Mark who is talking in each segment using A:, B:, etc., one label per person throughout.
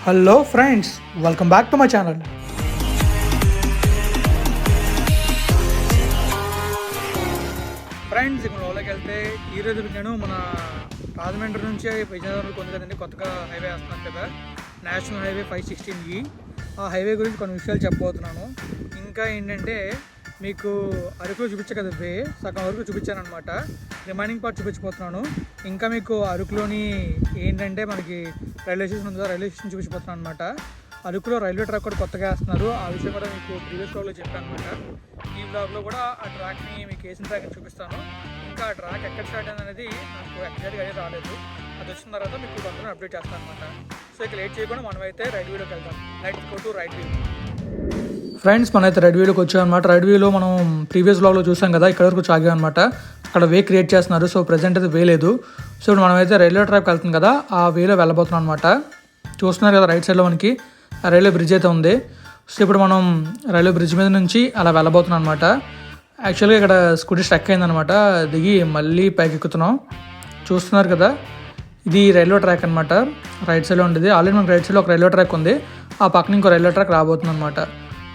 A: Hello friends, welcome back to my channel. Friends, ఇక్కడ లోకి వెళ్తే ఈరోజు నేను మన రాజమండ్రి నుంచి విజయనగరం ఉంది కదండి, కొత్తగా హైవే వేస్తున్నాను కదా, నేషనల్ హైవే 516E. ఆ హైవే గురించి కొన్ని విషయాలు చెప్పబోతున్నాను. ఇంకా ఏంటంటే మీకు అరకులో చూపించే కదా వే సగం వరకు చూపించాను అనమాట. రిమైనింగ్ పార్ట్ చూపించబోతున్నాను. ఇంకా మీకు అరకులోని ఏంటంటే మనకి రైల్వే స్టేషన్ ఉందో రైల్వే స్టేషన్ చూపించబోతున్నాను అనమాట. అరకులో రైల్వే ట్రాక్ కూడా కొత్తగా వేస్తున్నారు. ఆ విషయం కూడా మీకు ప్రీవియస్ బ్లాగ్లో చెప్పాను అనమాట. ఈ బ్లాగ్లో కూడా ఆ ట్రాక్ని మీకు వేసిన ట్రాక్ని చూపిస్తాను. ఇంకా ఆ ట్రాక్ ఎక్కడ స్టార్ట్ అయింది అనేది నాకు ఎగ్జాక్ట్గా అనేది రాలేదు. అది వచ్చిన తర్వాత మీకు కొంచెం అప్డేట్ చేస్తాను అనమాట. సో ఇక లేట్ చేయకుండా మనమైతే రైడ్ వ్యూలోకి వెళ్దాం. Let's go to ride view. Friends, మనమైతే రైడ్ వ్యూలోకి వచ్చామన్నమాట. రైడ్ వ్యూలో మనం ప్రీవియస్ బ్లాగ్లో చూసాం కదా, ఇక్కడ వరకు ఆగాం అనమాట. అక్కడ వే క్రియేట్ చేస్తున్నారు. సో ప్రజెంట్ అయితే వే లేదు. సో ఇప్పుడు మనమైతే రైల్వే ట్రాక్ వెళ్తుంది కదా, ఆ వేలో వెళ్ళబోతున్నాం అనమాట. చూస్తున్నారు కదా, రైట్ సైడ్లో మనకి రైల్వే బ్రిడ్జ్ అయితే ఉంది. సో ఇప్పుడు మనం రైల్వే బ్రిడ్జ్ మీద నుంచి అలా వెళ్ళబోతున్నాం అనమాట. యాక్చువల్గా ఇక్కడ స్కూటీ స్ట్రక్ అయిందనమాట. దిగి మళ్ళీ పైకి ఎక్కుతున్నాం. చూస్తున్నారు కదా, ఇది రైల్వే ట్రాక్ అనమాట. రైట్ సైడ్లో ఉండేది. ఆల్రెడీ మనకి రైట్ సైడ్లో ఒక రైల్వే ట్రాక్ ఉంది. ఆ పక్కన ఇంకో రైల్వే ట్రాక్ రాబోతుంది అనమాట.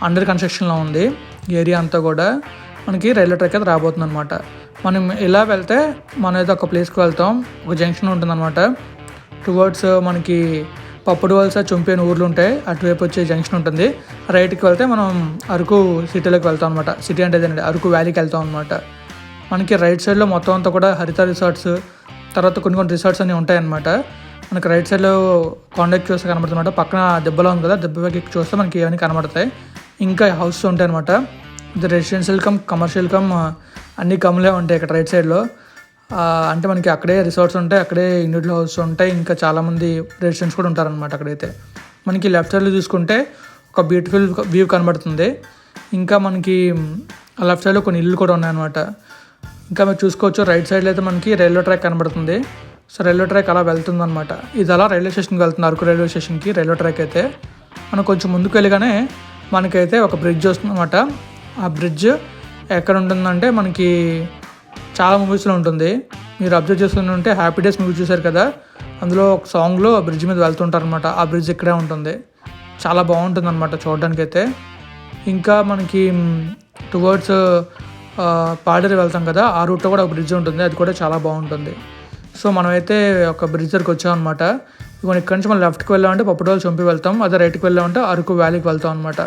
A: అండర్ కన్స్ట్రక్షన్లో ఉంది ఏరియా అంతా కూడా. మనకి రైల్వే ట్రాక్ అయితే రాబోతుంది అనమాట. మనం ఇలా వెళ్తే మనం అయితే ఒక ప్లేస్కి వెళ్తాం. ఒక జంక్షన్ ఉంటుందన్నమాట. టువర్డ్స్ మనకి పప్పుడు వలస చొంపి అని ఊర్లు ఉంటాయి. అటువైపు వచ్చే జంక్షన్ ఉంటుంది. రైట్కి వెళ్తే మనం అరకు సిటీలోకి వెళ్తాం అనమాట. సిటీ అంటే అదేనండి, అరకు వ్యాలీకి వెళ్తాం అనమాట. మనకి రైట్ సైడ్లో మొత్తం అంతా కూడా హరిత రిసార్ట్స్, తర్వాత కొన్ని రిసార్ట్స్ అన్నీ ఉంటాయన్నమాట. మనకి రైట్ సైడ్లో కాంటాక్ట్ చూస్తే కనబడుతుందన్నమాట. పక్కన దెబ్బలో ఉంది కదా, దెబ్బకి చూస్తే మనకి ఇవన్నీ కనబడతాయి. ఇంకా హౌసెస్ ఉంటాయి అనమాట. ఇది రెసిడెన్షియల్ కమర్షియల్ అన్ని కమ్లే ఉంటాయి ఇక్కడ రైట్ సైడ్లో. అంటే మనకి అక్కడే రిసార్ట్స్ ఉంటాయి, అక్కడే ఇండివిజువల్ హౌసెస్ ఉంటాయి. ఇంకా చాలామంది రెసిడెంట్స్ కూడా ఉంటారనమాట అక్కడైతే. మనకి లెఫ్ట్ సైడ్లో చూసుకుంటే ఒక బ్యూటిఫుల్ వ్యూ కనబడుతుంది. ఇంకా మనకి లెఫ్ట్ సైడ్లో కొన్ని ఇల్లు కూడా ఉన్నాయన్నమాట. ఇంకా మీరు చూసుకోవచ్చు, రైట్ సైడ్లో అయితే మనకి రైల్వే ట్రాక్ కనబడుతుంది. సో రైల్వే ట్రాక్ అలా వెళ్తుంది అనమాట. ఇది అలా రైల్వే స్టేషన్కి వెళ్తుంది, అరకు రైల్వే స్టేషన్కి రైల్వే ట్రాక్ అయితే. మనం కొంచెం ముందుకు వెళ్ళగానే మనకైతే ఒక బ్రిడ్జ్ వస్తుంది అనమాట. ఆ బ్రిడ్జ్ ఎక్కడ ఉంటుందంటే మనకి చాలా మూవీస్లో ఉంటుంది. మీరు అబ్జర్వ్ చేసుకుంటుంటే హ్యాపీ డేస్ మూవీ చూశారు కదా, అందులో ఒక సాంగ్లో ఆ బ్రిడ్జ్ మీద వెళ్తుంటారు అనమాట. ఆ బ్రిడ్జ్ ఇక్కడే ఉంటుంది. చాలా బాగుంటుంది అనమాట చూడడానికి అయితే. ఇంకా మనకి టువర్డ్స్ పాడేరు వెళ్తాం కదా, ఆ రూట్లో కూడా ఒక బ్రిడ్జ్ ఉంటుంది. అది కూడా చాలా బాగుంటుంది. సో మనమైతే ఒక బ్రిడ్జ్ దగ్గరికి వచ్చామన్నమాట. ఇవన్నీ ఇక్కడి నుంచి మనం లెఫ్ట్కి వెళ్ళామంటే పప్పుడోలు చంపి వెళ్తాం. అదే రైట్కి వెళ్ళామంటే అరకు వ్యాలీకి వెళ్తాం అనమాట.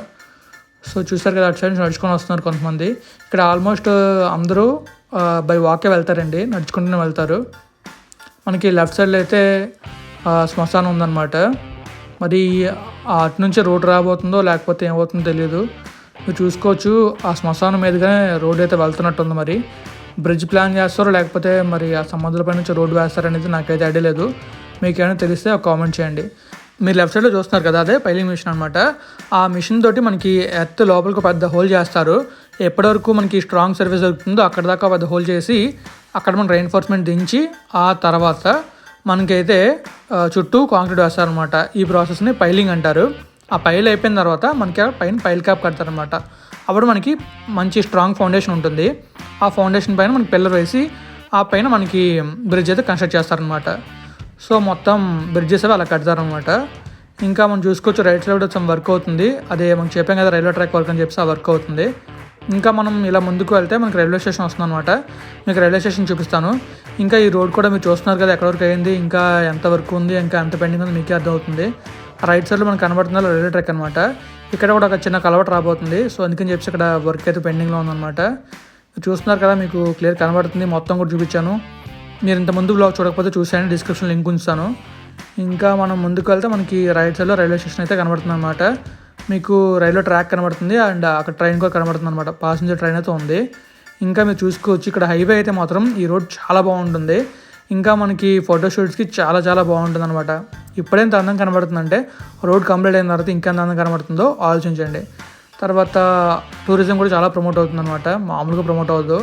A: సో చూసారు కదా, అటు సైడ్ నుంచి నడుచుకొని వస్తున్నారు కొంతమంది. ఇక్కడ ఆల్మోస్ట్ అందరూ బై వాకే వెళ్తారండి, నడుచుకుంటూనే వెళ్తారు. మనకి లెఫ్ట్ సైడ్లో అయితే శ్మశానం ఉందన్నమాట. మరి అటు నుంచి రోడ్ రాబోతుందో లేకపోతే ఏమవుతుందో తెలియదు. మీరు చూసుకోవచ్చు, ఆ శ్మశానం మీదుగానే రోడ్ అయితే వెళ్తున్నట్టుంది. మరి బ్రిడ్జ్ ప్లాన్ చేస్తారో లేకపోతే మరి ఆ సముద్రంపై నుంచి రోడ్డు వేస్తారనేది నాకైతే ఐడియా లేదు. మీకు ఏమైనా తెలిస్తే ఒక కామెంట్ చేయండి. మీరు లెఫ్ట్ సైడ్లో చూస్తున్నారు కదా, అదే పైలింగ్ మిషన్ అనమాట. ఆ మిషన్ తోటి మనకి ఎర్త్ లోపలికి పెద్ద హోల్ చేస్తారు. ఎప్పటివరకు మనకి స్ట్రాంగ్ సర్వీస్ దొరుకుతుందో అక్కడ దాకా పెద్ద హోల్ చేసి అక్కడ మన రైన్ఫోర్స్మెంట్ దించి ఆ తర్వాత మనకైతే చుట్టూ కాంక్రీట్ వేస్తారనమాట. ఈ ప్రాసెస్ని పైలింగ్ అంటారు. ఆ పైల్ అయిపోయిన తర్వాత మనకి పైన పైల్ క్యాప్ కడతారనమాట. అప్పుడు మనకి మంచి స్ట్రాంగ్ ఫౌండేషన్ ఉంటుంది. ఆ ఫౌండేషన్ పైన మనకి పిల్లర్ వేసి ఆ పైన మనకి బ్రిడ్జ్ అయితే కన్స్ట్రక్ట్ చేస్తారనమాట. సో మొత్తం బ్రిడ్జెస్ అవి అలా కడతారనమాట. ఇంకా మనం చూసుకోవచ్చు, రైట్ సైడ్ వచ్చి వర్క్ అవుతుంది. అదే మనం చెప్పాం కదా, రైల్వే ట్రాక్ వర్క్ అని చెప్పి ఆ వర్క్ అవుతుంది. ఇంకా మనం ఇలా ముందుకు వెళ్తే మనకి రైల్వే స్టేషన్ వస్తుంది అనమాట. మీకు రైల్వే స్టేషన్ చూపిస్తాను. ఇంకా ఈ రోడ్ కూడా మీరు చూస్తున్నారు కదా, ఎక్కడ వరకు అయింది, ఇంకా ఎంత వర్క్ ఉంది, ఇంకా ఎంత పెండింగ్ ఉంది మీకే అర్థమవుతుంది. రైట్ సైడ్లో మనకు కనబడుతుంది రైల్వే ట్రాక్ అనమాట. ఇక్కడ కూడా ఒక చిన్న కలవట రాబోతుంది. సో అందుకని చెప్పి ఇక్కడ వర్క్ అయితే పెండింగ్లో ఉందన్నమాట. చూస్తున్నారు కదా, మీకు క్లియర్ కనబడుతుంది. మొత్తం కూడా చూపించాను. మీరు ఇంత ముందు బ్లాగ్ చూడకపోతే చూసాను, డిస్క్రిప్షన్ లింక్ ఉంచుతాను. ఇంకా మనం ముందుకు వెళ్తే మనకి రైట్ సైడ్లో రైల్వే స్టేషన్ అయితే కనబడుతుంది అనమాట. మీకు రైల్వే ట్రాక్ కనబడుతుంది అండ్ అక్కడ ట్రైన్ కూడా కనబడుతుంది అనమాట. ప్యాసింజర్ ట్రైన్ అయితే ఉంది. ఇంకా మీరు చూసుకోవచ్చు, ఇక్కడ హైవే అయితే మాత్రం ఈ రోడ్ చాలా బాగుంటుంది. ఇంకా మనకి ఫోటోషూట్స్కి చాలా చాలా బాగుంటుంది అనమాట. ఇప్పుడెంత అందం కనబడుతుందంటే రోడ్ కంప్లీట్ అయిన తర్వాత ఇంకెంత అందం కనబడుతుందో ఆలోచించండి. తర్వాత టూరిజం కూడా చాలా ప్రమోట్ అవుతుంది అనమాట. మామూలుగా ప్రమోట్ అవ్వదు.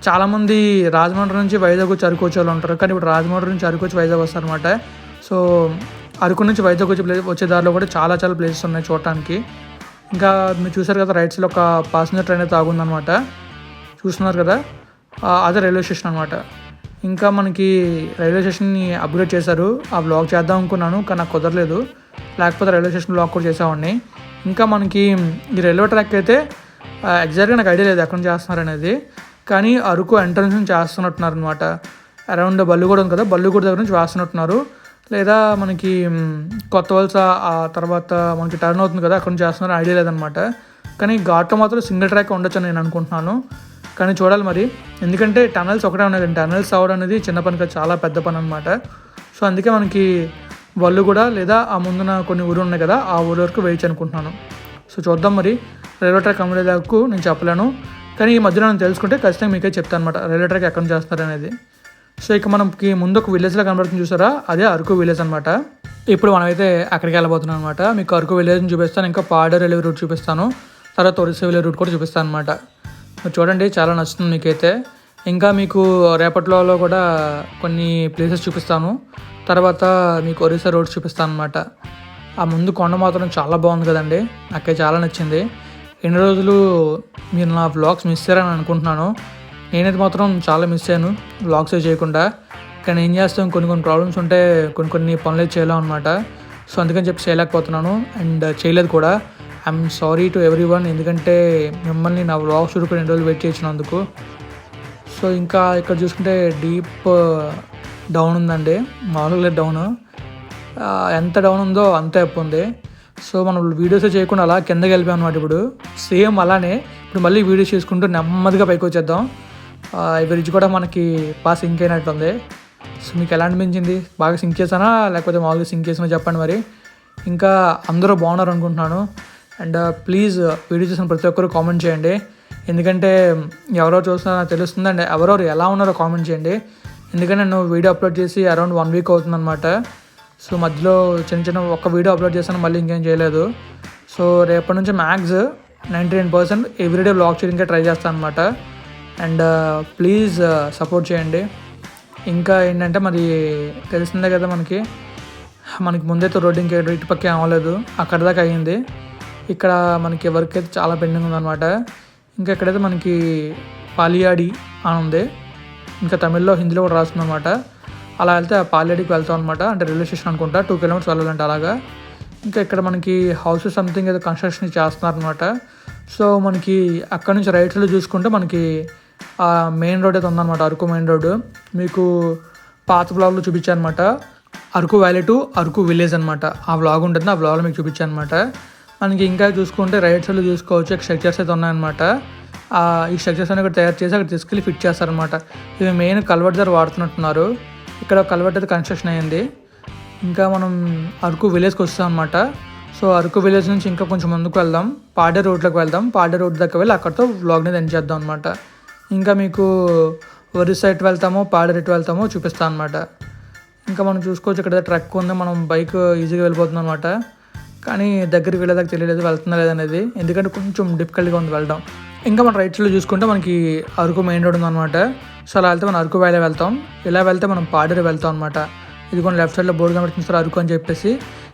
A: చాలామంది రాజమండ్రి నుంచి వైజాగ్ వచ్చి అరకు వచ్చే వాళ్ళు ఉంటారు. కానీ ఇప్పుడు రాజమండ్రి నుంచి అరకు వచ్చి వైజాగ్ వస్తారనమాట. సో అరకు నుంచి వైజాగ్ వచ్చే దారిలో కూడా చాలా చాలా ప్లేసెస్ ఉన్నాయి చూడటానికి. ఇంకా మీరు చూసారు కదా, రైట్ సైడ్లో ఒక ప్యాసింజర్ ట్రైన్ అయితే ఆగుందనమాట. చూస్తున్నారు కదా, అదే రైల్వే స్టేషన్ అనమాట. ఇంకా మనకి రైల్వే స్టేషన్ని అప్గ్రేడ్ చేశారు. ఆ వ్లాగ్ చేద్దాం అనుకున్నాను, కానీ నాకు కుదరలేదు. లేకపోతే రైల్వే స్టేషన్ బ్లాక్ కూడా చేసేవాడిని. ఇంకా మనకి ఈ రైల్వే ట్రాక్ అయితే ఎగ్జాక్ట్గా నాకు ఐడియా లేదు ఎక్కడ చేస్తున్నారు అనేది, కానీ అరకు ఎంట్రన్స్ నుంచి చేస్తున్నట్టున్నారు అనమాట. అరౌండ్ బల్లుగూడ ఉంది కదా, బల్లుగూడ దగ్గర నుంచి వేస్తున్నట్టున్నారు. లేదా మనకి కొత్త వలస ఆ తర్వాత మనకి టర్న్ అవుతుంది కదా, అక్కడ నుంచి చేస్తున్నారు ఐడియా లేదనమాట. కానీ ఘాట్లో మాత్రం సింగిల్ ట్రాక్ ఉండొచ్చు అని నేను అనుకుంటున్నాను. కానీ చూడాలి మరి, ఎందుకంటే టనల్స్ ఒకటే ఉన్నాయి కానీ టనల్స్ అవ్వడం అనేది చిన్న పని కాదు, చాలా పెద్ద పని అనమాట. సో అందుకే మనకి బల్లుగూడ లేదా ఆ ముందున కొన్ని ఊరు ఉన్నాయి కదా, ఆ ఊరు వరకు వేయచ్చు అనుకుంటున్నాను. సో చూద్దాం మరి, రైల్వే ట్రాక్ కంప్లీట్ దాకా నేను చెప్పలేను, కానీ ఈ మధ్యలో నేను తెలుసుకుంటే ఖచ్చితంగా మీకే చెప్తాను అనమాట రైల్వే ట్రాక్ ఎక్కడ చేస్తారు అనేది. సో ఇక మనకి ముందు ఒక విలేజ్లో కనబడుతుంది చూసారా, అదే అరకు విలేజ్ అనమాట. ఇప్పుడు మనమైతే అక్కడికి వెళ్ళబోతున్నాం అనమాట. మీకు అరకు విలేజ్ని చూపిస్తాను, ఇంకా పాడేరు వెళ్ళే రూట్ చూపిస్తాను, తర్వాత ఒరిస్సా వెళ్ళే రూట్ కూడా చూపిస్తాను అనమాట. చూడండి చాలా నచ్చుతుంది మీకైతే. ఇంకా మీకు రేపట్లో కూడా కొన్ని ప్లేసెస్ చూపిస్తాను, తర్వాత మీకు ఒరిస్సా రోడ్స్ చూపిస్తాను అనమాట. ఆ ముందు కొండ మాత్రం చాలా బాగుంది కదండి, నాకైతే చాలా నచ్చింది. ఎన్ని రోజులు మీరు నా వ్లాగ్స్ మిస్ అయ్యారని అనుకుంటున్నాను. నేనైతే మాత్రం చాలా మిస్ అయ్యాను వ్లాగ్స్ చేయకుండా. కానీ ఏం చేస్తాం, కొన్ని ప్రాబ్లమ్స్ ఉంటే కొన్ని పనులు చేయలేం అనమాట. సో అందుకని చెప్పి చేయలేకపోతున్నాను అండ్ చేయలేదు కూడా. I'm sorry to every one, ఎందుకంటే మిమ్మల్ని నా వ్లాగ్స్ చూడుకుని 2 రోజులు వెయిట్ చేసినందుకు. సో ఇంకా ఇక్కడ చూసుకుంటే డీప్ డౌన్ ఉందండి, మామూలుగా డౌన్, ఎంత డౌన్ ఉందో అంతే అప్పు ఉంది. సో మనం వీడియోస్ చేయకుండా అలా కిందకి వెళ్ళిపోయాం అనమాట. ఇప్పుడు సేమ్ అలానే ఇప్పుడు మళ్ళీ వీడియోస్ చేసుకుంటూ నెమ్మదిగా పైకి వచ్చేద్దాం. ఈ బ్రిడ్జ్ కూడా మనకి బాగా సింక్ అయినట్టుంది. సో మీకు ఎలా అనిపించింది, బాగా సింక్ చేసానా లేకపోతే మామూలుగా సింక్ చేసినా చెప్పండి మరి. ఇంకా అందరూ బాగున్నారు అనుకుంటున్నాను. అండ్ ప్లీజ్ వీడియో చూసిన ప్రతి ఒక్కరు కామెంట్ చేయండి, ఎందుకంటే ఎవరో చూసినా నాకు తెలుస్తుంది. అండ్ ఎవరెవరు ఎలా ఉన్నారో కామెంట్ చేయండి, ఎందుకంటే నేను వీడియో అప్లోడ్ చేసి అరౌండ్ 1 వీక్ అవుతుందన్నమాట. సో మధ్యలో చిన్న ఒక వీడియో అప్లోడ్ చేశాను, మళ్ళీ ఇంకేం చేయలేదు. సో రేపటి నుంచి మ్యాక్స్ 99% ఎవ్రీడే వ్లాగ్ చేయడానికి ట్రై చేస్తాను అనమాట. అండ్ ప్లీజ్ సపోర్ట్ చేయండి. ఇంకా ఏంటంటే మరి తెలిసిందే కదా, మనకి ముందైతే రోడ్డు ఇంకా ఇటుపక్కే అవ్వలేదు, అక్కడ దాకా అయ్యింది. ఇక్కడ మనకి వర్క్ అయితే చాలా పెండింగ్ ఉందన్నమాట. ఇంకా ఇక్కడైతే మనకి పాలియాడి అని ఉంది, ఇంకా తమిళ్లో హిందీలో కూడా రాస్తుందన్నమాట. అలా వెళ్తే ఆ పాలియాడికి వెళ్తాం అనమాట, అంటే రైల్వే స్టేషన్ అనుకుంటా 2 కిలోమీటర్స్ వెళ్ళాలంటే అలాగా. ఇంకా ఇక్కడ మనకి హౌసెస్ సంథింగ్ ఏదో కన్స్ట్రక్షన్ చేస్తున్నారనమాట. సో మనకి అక్కడ నుంచి రైట్ సైడ్లో చూసుకుంటే మనకి మెయిన్ రోడ్ అయితే ఉందన్నమాట, అరకు మెయిన్ రోడ్డు. మీకు పాత బ్లాగ్లో చూపించాను అనమాట, Araku valley to Araku village అనమాట. ఆ వ్లాగ్ ఉంటుంది, ఆ వ్లాగ్లో మీకు చూపించాను అనమాట. మనకి ఇంకా చూసుకుంటే రైట్ సైడ్లో చూసుకోవచ్చు, స్ట్రక్చర్స్ అయితే ఉన్నాయన్నమాట. ఈ స్ట్రక్చర్స్ అన్ని ఇక్కడ తయారు చేసి అక్కడ తీసుకెళ్ళి ఫిట్ చేస్తారనమాట. ఇవి మెయిన్ కల్వర్ట్ దగ్గర వాడుతున్నట్టున్నారు. ఇక్కడ కల్వర్ట్ అయితే కన్స్ట్రక్షన్ అయ్యింది. ఇంకా మనం అరకు విలేజ్కి వస్తాం అనమాట. సో అరకు విలేజ్ నుంచి ఇంకా కొంచెం ముందుకు వెళ్దాం, పాడే రోడ్లోకి వెళ్దాం. పాడే రోడ్ దగ్గర వెళ్ళి అక్కడితో వ్లాగ్ని ఎండ్ చేద్దాం అనమాట. ఇంకా మీకు ఒరిస్సా ఎటు వెళ్తామో పాడేరు ఎటు వెళ్తామో చూపిస్తాను అనమాట. ఇంకా మనం చూసుకోవచ్చు, ఇక్కడ ట్రక్ ఉంది, మనం బైక్ ఈజీగా వెళ్ళిపోతుంది అనమాట. కానీ దగ్గరికి వెళ్ళేదాకా తెలియలేదు వెళ్తుందా లేదనేది, ఎందుకంటే కొంచెం డిఫికల్ట్గా ఉంది వెళ్ళడం. ఇంకా మన రైట్ సైడ్లో చూసుకుంటే మనకి అరకు మెయిన్ రోడ్ ఉందన్నమాట. సో అలా వెళ్తే మనం అరకు వ్యాలీ వెళ్తాం, ఇలా వెళ్తే మనం పాడేరు వెళ్తాం అనమాట. ఇది కొన్ని లెఫ్ట్ సైడ్లో బోర్డు కనిపిస్తుంది అరకు అని చెప్పేసి.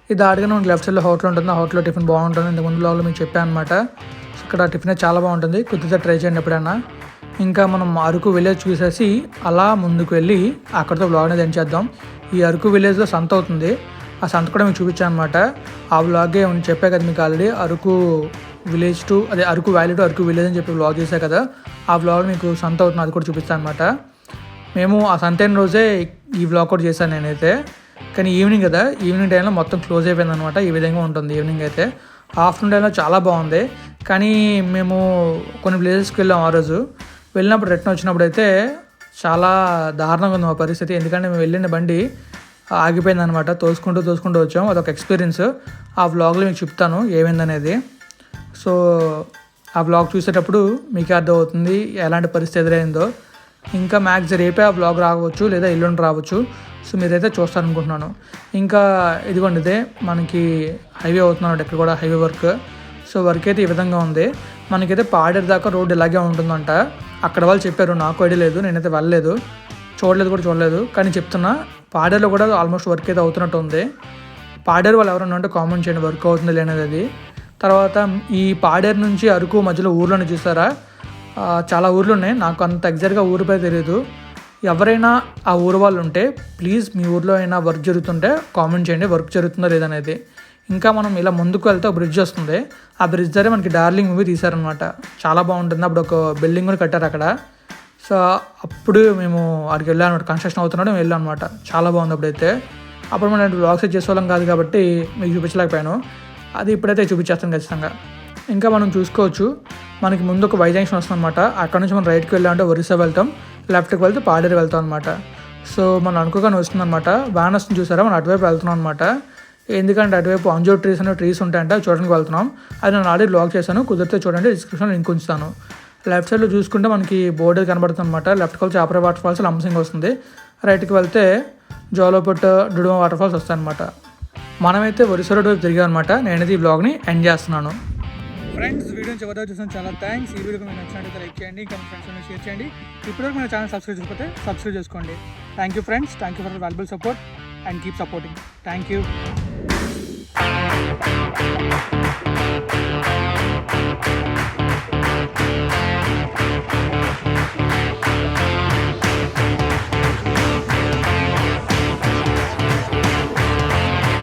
A: ఇది దాటిగా మనకి లెఫ్ట్ సైడ్లో హోటల్ ఉంటుంది, ఆ హోటల్లో టిఫిన్ బాగుంటుంది, ఇంతకు ముందు బ్లాగ్లో మీకు చెప్పాను అనమాట. సో ఇక్కడ టిఫిన్ చాలా బాగుంటుంది, కుదిరితే ట్రై చేయండి ఎప్పుడైనా. ఇంకా మనం అరకు విలేజ్ చూసేసి అలా ముందుకు వెళ్ళి అక్కడితో బ్లాగ్ అనేది ఎండ్ చేద్దాం. ఈ అరకు విలేజ్లో సంత అవుతుంది, ఆ సంత కూడా మీకు చూపించాను అనమాట. ఆ వ్లాగే చెప్పే కదా మీకు ఆల్రెడీ, అరకు విలేజ్ టు అదే Araku valley to Araku village అని చెప్పి వ్లాగ్ చేశాను కదా, ఆ వ్లాగ్ మీకు సంత అవుతుంది, అది కూడా చూపిస్తాను అనమాట. మేము ఆ సంత అయిన రోజే ఈ వ్లాగ్ కూడా చేశాను నేనైతే. కానీ ఈవినింగ్ కదా, ఈవినింగ్ టైంలో మొత్తం క్లోజ్ అయిపోయింది అనమాట. ఈ విధంగా ఉంటుంది ఈవినింగ్ అయితే. ఆఫ్టర్నూన్ టైంలో చాలా బాగుంది, కానీ మేము కొన్ని ప్లేసెస్కి వెళ్ళాం ఆ రోజు. వెళ్ళినప్పుడు రిటర్న్ వచ్చినప్పుడు అయితే చాలా దారుణంగా ఉంది మా పరిస్థితి, ఎందుకంటే మేము వెళ్ళిన బండి ఆగిపోయింది అనమాట. తోసుకుంటూ వచ్చాము, అదొక ఎక్స్పీరియన్స్. ఆ వ్లాగ్లో మీకు చెప్తాను ఏమైందనేది. సో ఆ వ్లాగ్ చూసేటప్పుడు మీకే అర్థమవుతుంది ఎలాంటి పరిస్థితి ఎదురైందో. ఇంకా మ్యాక్స్ రేపే ఆ వ్లాగ్ రావచ్చు లేదా ఎల్లుండి రావచ్చు. సో మీరైతే చూస్తారనుకుంటున్నాను. ఇంకా ఇదిగోండి, ఇదే మనకి హైవే అవుతున్నాడు, ఇక్కడ కూడా హైవే వర్క్. సో వర్క్ అయితే ఈ విధంగా ఉంది. మనకైతే పాడేరు దాకా రోడ్డు ఇలాగే ఉంటుందంట. అక్కడ వాళ్ళు చెప్పారు, నాకు ఐడియా లేదు, నేనైతే వెళ్ళలేదు, చూడలేదు. కానీ చెప్తున్నా పాడేరులో కూడా ఆల్మోస్ట్ వర్క్ అయితే అవుతున్నట్టు ఉంది. పాడేరు వాళ్ళు ఎవరైనా ఉంటే కామెంట్ చేయండి వర్క్ అవుతుంది లేనిది అది. తర్వాత ఈ పాడేరు నుంచి అరకు మధ్యలో ఊర్లోనే చూసారా, చాలా ఊర్లు ఉన్నాయి, నాకు అంత ఎగ్జాక్ట్గా ఊరి పేరు తెలియదు. ఎవరైనా ఆ ఊరు వాళ్ళు ఉంటే ప్లీజ్ మీ ఊర్లో అయినా వర్క్ జరుగుతుంటే కామెంట్ చేయండి, వర్క్ జరుగుతుందో లేదనేది. ఇంకా మనం ఇలా ముందుకు వెళ్తే ఒక బ్రిడ్జ్ వస్తుంది. ఆ బ్రిడ్జ్ దగ్గర మనకి డార్లింగ్ మూవీ తీశారనమాట. చాలా బాగుంటుంది. అప్పుడు ఒక బిల్డింగ్ కూడా కట్టారు అక్కడ. సో అప్పుడు మేము అక్కడికి వెళ్ళాం అనమాట. కన్స్ట్రక్షన్ అవుతున్నాడు మేము వెళ్ళాం అనమాట. చాలా బాగుంది అప్పుడైతే. అప్పుడు మనం వ్లాగ్స్ చేసేవాళ్ళం కాదు కాబట్టి మీకు చూపించలేకపోయాను. అది ఇప్పుడైతే చూపించేస్తాను ఖచ్చితంగా. ఇంకా మనం చూసుకోవచ్చు, మనకి ముందు ఒక వైజంక్షన్ వస్తుంది అనమాట. అక్కడ నుంచి మనం రైట్కి వెళ్ళామంటే ఒరిస్సా వెళ్తాం, లెఫ్ట్కి వెళ్తే పాడేరు వెళ్తాం అనమాట. సో మనం అనుకోగానే వస్తుంది అనమాట. వ్యాన్ వస్తుంది చూసారా, మనం అటువైపు వెళ్తున్నాం అనమాట. ఎందుకంటే అటువైపు అంజూర్ ట్రీస్ అనే ట్రీస్ ఉంటాయంటే చూడడానికి వెళ్తున్నాం. అది నేను ఆల్రెడీ బ్లాగ్ చేశాను, కుదిరితే చూడండి, డిస్క్రిప్షన్లో లింక్ ఉంచుతాను. లెఫ్ట్ సైడ్లో చూసుకుంటే మనకి బోర్డు కనబడుతుంది అనమాట. లెఫ్ట్కి వెళ్తే చాపర వాటర్ ఫాల్స్ లంసింగ్ వస్తుంది, రైట్కి వెళ్తే జోలోపట్ డుడుమ వాటర్ ఫాల్స్ వస్తాయి అనమాట. మనమైతే ఒరిస్సా రోడ్ వైపు తిరిగాం అనమాట. నేనైతే ఈ బ్లాగ్ని ఎండ్ చేస్తున్నాను. ఫ్రెండ్స్, వీడియోని చివరిదాకా చూసాను, చాలా థ్యాంక్స్. ఈ వీడియోకి మీకు నచ్చినట్లయితే లైక్ చేయండి, ఇంకా మీ ఫ్రెండ్స్ షేర్ చేయండి. ఇప్పటివరకు మన ఛానల్ సబ్స్క్రైబ్ చేయకపోతే సబ్స్క్రైబ్ చేసుకోండి. Thank you friends, thank you for valuable support and keep supporting. Thank you.